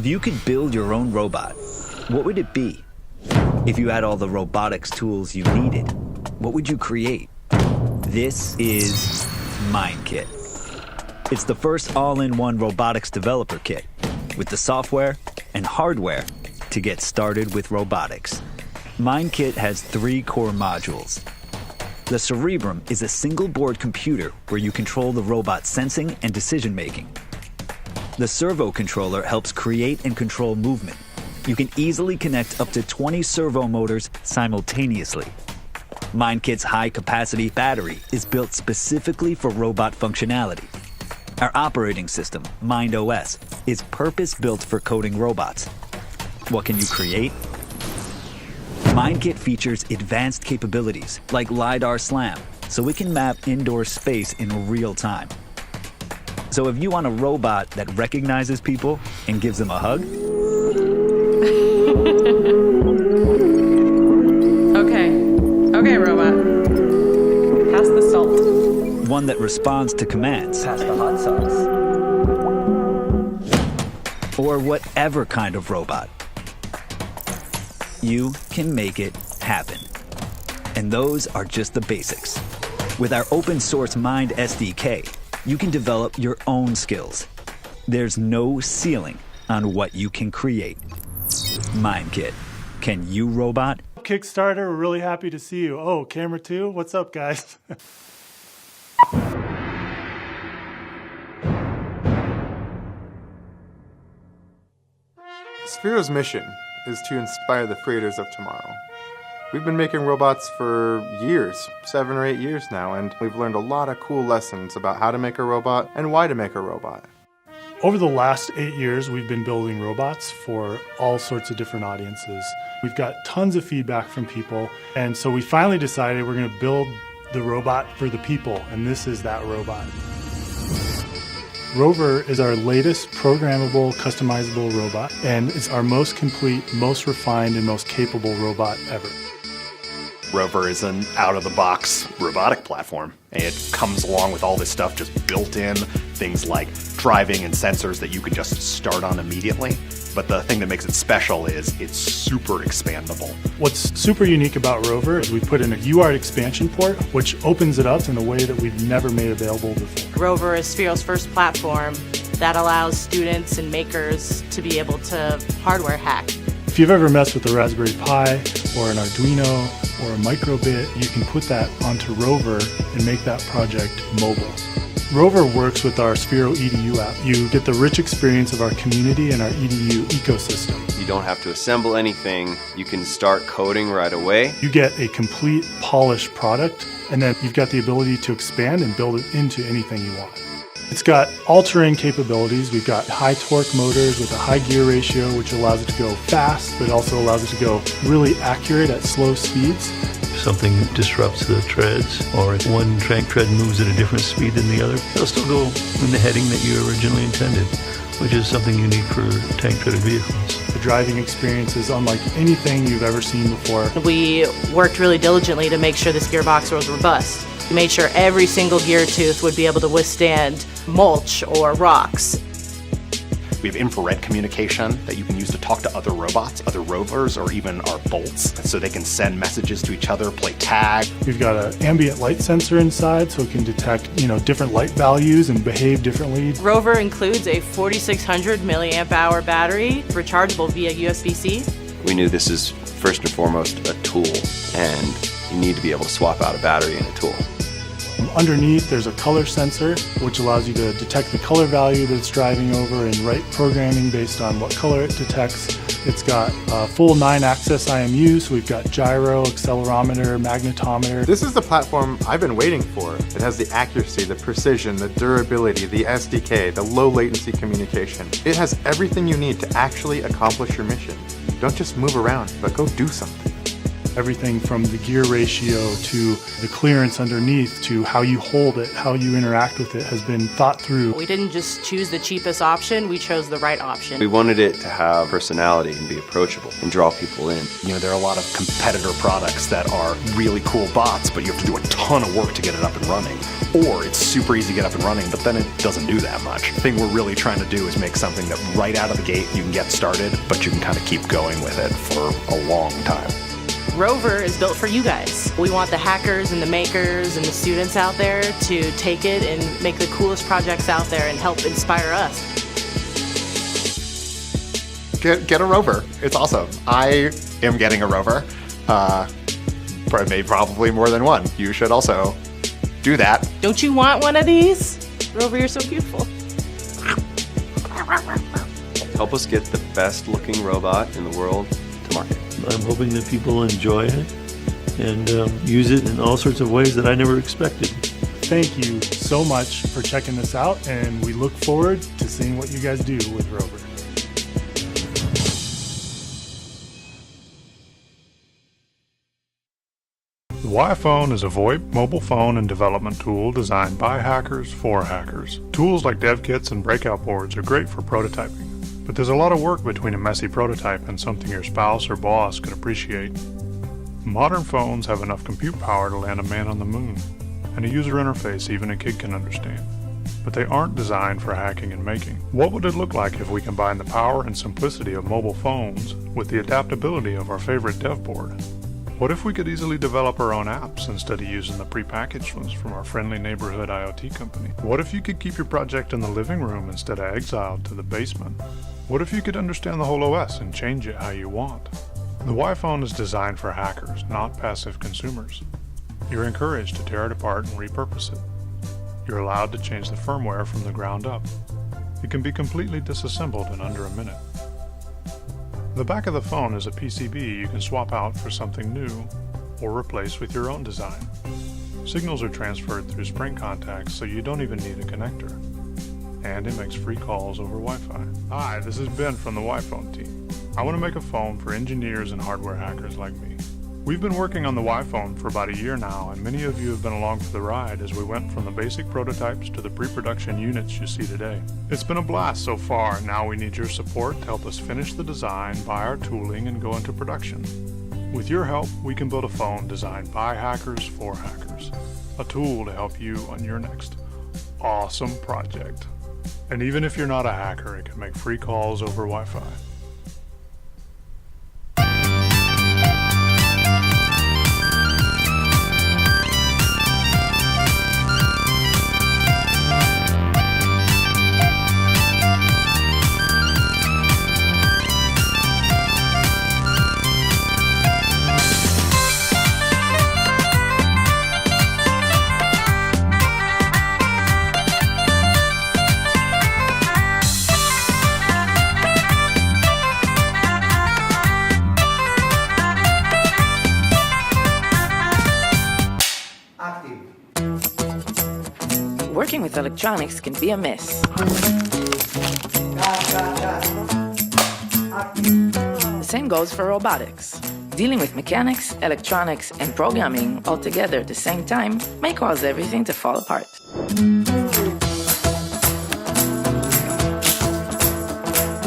If you could build your own robot, what would it be? If you had all the robotics tools you needed, what would you create? This is MindKit. It's the first all-in-one robotics developer kit with the software and hardware to get started with robotics. MindKit has 3 core modules. The Cerebrum is a single-board computer where you control the robot's sensing and decision-making. The servo controller helps create and control movement. You can easily connect up to 20 servo motors simultaneously. MindKit's high-capacity battery is built specifically for robot functionality. Our operating system, MindOS, is purpose-built for coding robots. What can you create? MindKit features advanced capabilities like LiDAR SLAM, so it can map indoor space in real time. So if you want a robot that recognizes people and gives them a hug, Okay, robot. Pass the salt. one that responds to commands, Pass the hot sauce. or whatever kind of robot, you can make it happen. And those are just the basics. With our open source Mind SDK, you can develop your own skills. There's no ceiling on what you can create. MindKit. Can you robot? Kickstarter, we're really happy to see you. Oh, camera 2, what's up, guys? Sphero's mission is to inspire the creators of tomorrow. We've been making robots for years, 7 or 8 years now, and we've learned a lot of cool lessons about how to make a robot and why to make a robot. Over the last 8 years, we've been building robots for all sorts of different audiences. We've got tons of feedback from people, and so we finally decided we're going to build the robot for the people, and this is that robot. Rover is our latest programmable, customizable robot, and it's our most complete, most refined, and most capable robot ever. Rover is an out-of-the-box robotic platform. It comes along with all this stuff just built in, things like driving and sensors that you can just start on immediately. But the thing that makes it special is it's super expandable. What's super unique about Rover is we put in a UART expansion port, which opens it up in a way that we've never made available before. Rover is Sphero's first platform that allows students and makers to be able to hardware hack. If you've ever messed with a Raspberry Pi or an Arduino or a microbit, you can put that onto Rover and make that project mobile. Rover works with our Sphero EDU app. You get the rich experience of our community and our EDU ecosystem. You don't have to assemble anything. You can start coding right away. You get a complete polished product, and then you've got the ability to expand and build it into anything you want. It's got all-terrain capabilities. We've got high torque motors with a high gear ratio, which allows it to go fast, but also allows it to go really accurate at slow speeds. If something disrupts the treads, or if one tank tread moves at a different speed than the other, they'll still go in the heading that you originally intended, which is something unique for tank-treaded vehicles. The driving experience is unlike anything you've ever seen before. We worked really diligently to make sure this gearbox was robust. We made sure every single gear tooth would be able to withstand mulch or rocks. We have infrared communication that you can use to talk to other robots, other rovers, or even our bolts, so they can send messages to each other, play tag. We've got an ambient light sensor inside, so it can detect, different light values and behave differently. Rover includes a 4600 milliamp hour battery, rechargeable via USB-C. We knew this is first and foremost a tool, and you need to be able to swap out a battery in a tool. Underneath, there's a color sensor, which allows you to detect the color value that it's driving over and write programming based on what color it detects. It's got full 9-axis IMU, so we've got gyro, accelerometer, magnetometer. This is the platform I've been waiting for. It has the accuracy, the precision, the durability, the SDK, the low latency communication. It has everything you need to actually accomplish your mission. Don't just move around, but go do something. Everything from the gear ratio to the clearance underneath to how you hold it, how you interact with it has been thought through. We didn't just choose the cheapest option, we chose the right option. We wanted it to have personality and be approachable and draw people in. You know, there are a lot of competitor products that are really cool bots, but you have to do a ton of work to get it up and running. Or it's super easy to get up and running, but then it doesn't do that much. The thing we're really trying to do is make something that right out of the gate you can get started, but you can kind of keep going with it for a long time. Rover is built for you guys. We want the hackers and the makers and the students out there to take it and make the coolest projects out there and help inspire us. Get a Rover. It's awesome. I am getting a Rover. Probably more than one. You should also do that. Don't you want one of these? Rover, you're so beautiful. Help us get the best looking robot in the world to market. I'm hoping that people enjoy it and use it in all sorts of ways that I never expected. Thank you so much for checking this out, and we look forward to seeing what you guys do with Rover. The WiPhone is a VoIP mobile phone and development tool designed by hackers for hackers. Tools like dev kits and breakout boards are great for prototyping, but there's a lot of work between a messy prototype and something your spouse or boss could appreciate. Modern phones have enough compute power to land a man on the moon, and a user interface even a kid can understand. But they aren't designed for hacking and making. What would it look like if we combined the power and simplicity of mobile phones with the adaptability of our favorite dev board? What if we could easily develop our own apps instead of using the prepackaged ones from our friendly neighborhood IoT company? What if you could keep your project in the living room instead of exiled to the basement? What if you could understand the whole OS and change it how you want? The WiPhone is designed for hackers, not passive consumers. You're encouraged to tear it apart and repurpose it. You're allowed to change the firmware from the ground up. It can be completely disassembled in under a minute. The back of the phone is a PCB you can swap out for something new or replace with your own design. Signals are transferred through spring contacts, so you don't even need a connector. And it makes free calls over Wi-Fi. Hi, this is Ben from the WiPhone team. I want to make a phone for engineers and hardware hackers like me. We've been working on the WiPhone for about a year now, and many of you have been along for the ride as we went from the basic prototypes to the pre-production units you see today. It's been a blast so far, and now we need your support to help us finish the design, buy our tooling, and go into production. With your help, we can build a phone designed by hackers for hackers. A tool to help you on your next awesome project. And even if you're not a hacker, it can make free calls over Wi-Fi. Working with electronics can be a mess. The same goes for robotics. Dealing with mechanics, electronics, and programming all together at the same time may cause everything to fall apart.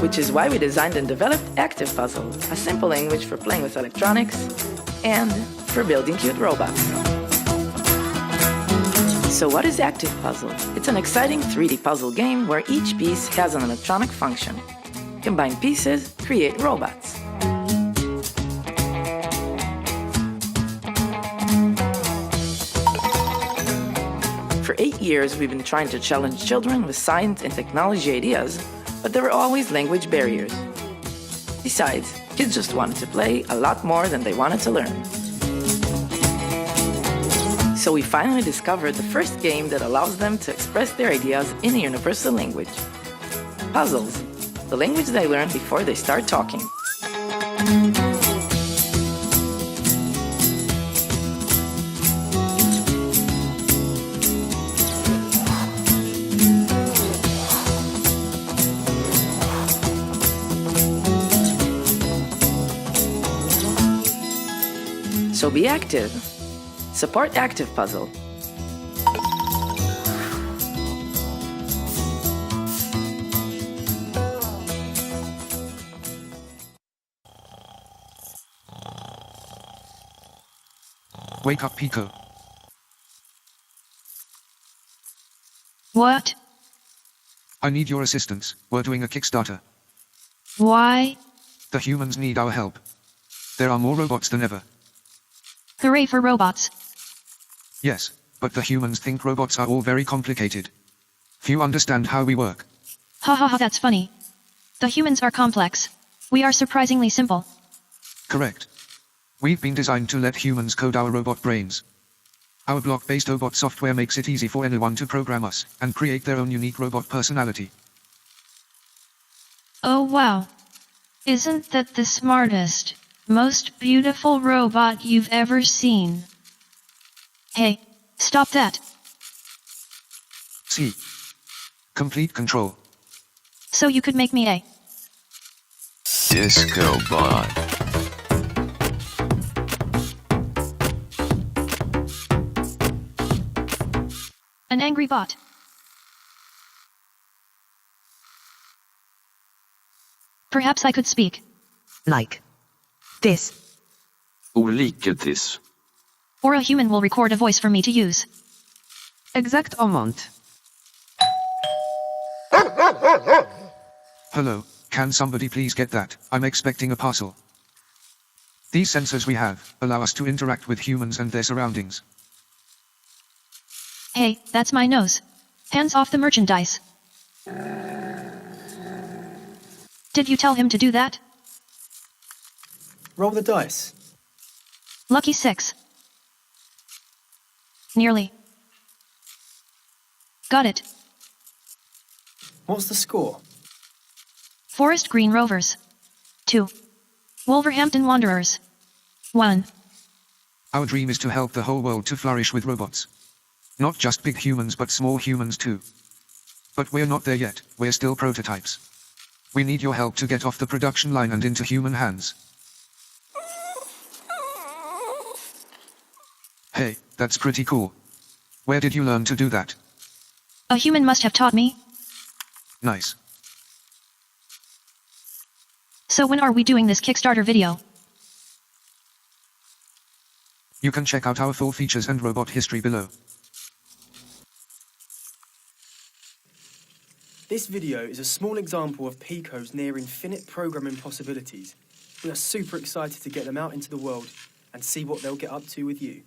Which is why we designed and developed ActivePuzzle, a simple language for playing with electronics and for building cute robots. So what is ActivePuzzle? It's an exciting 3D puzzle game where each piece has an electronic function. Combine pieces, create robots. For 8 years, we've been trying to challenge children with science and technology ideas, but there were always language barriers. Besides, kids just wanted to play a lot more than they wanted to learn. So we finally discovered the first game that allows them to express their ideas in a universal language. Puzzles, the language they learn before they start talking. So be active. Support ActivePuzzle. Wake up, Picoh. What? I need your assistance. We're doing a Kickstarter. Why? The humans need our help. There are more robots than ever. Hooray for robots. Yes, but the humans think robots are all very complicated. Few understand how we work. Ha ha ha, that's funny. The humans are complex. We are surprisingly simple. Correct. We've been designed to let humans code our robot brains. Our block-based robot software makes it easy for anyone to program us and create their own unique robot personality. Oh wow. Isn't that the smartest, most beautiful robot you've ever seen? Hey, stop that. See. Complete control. So you could make me a Disco bot. an angry bot. Perhaps I could speak. Like this. Ulike this. Or a human will record a voice for me to use. Exactement. Hello, can somebody please get that? I'm expecting a parcel. These sensors we have allow us to interact with humans and their surroundings. Hey, that's my nose. Hands off the merchandise. Did you tell him to do that? Roll the dice. Lucky 6. Nearly. Got it. What's the score? Forest Green Rovers. 2. Wolverhampton Wanderers. 1. Our dream is to help the whole world to flourish with robots. Not just big humans but small humans too. But we're not there yet, we're still prototypes. We need your help to get off the production line and into human hands. Hey, that's pretty cool. Where did you learn to do that? A human must have taught me. Nice. So when are we doing this Kickstarter video? You can check out our full features and robot history below. This video is a small example of Picoh's near infinite programming possibilities. We are super excited to get them out into the world and see what they'll get up to with you.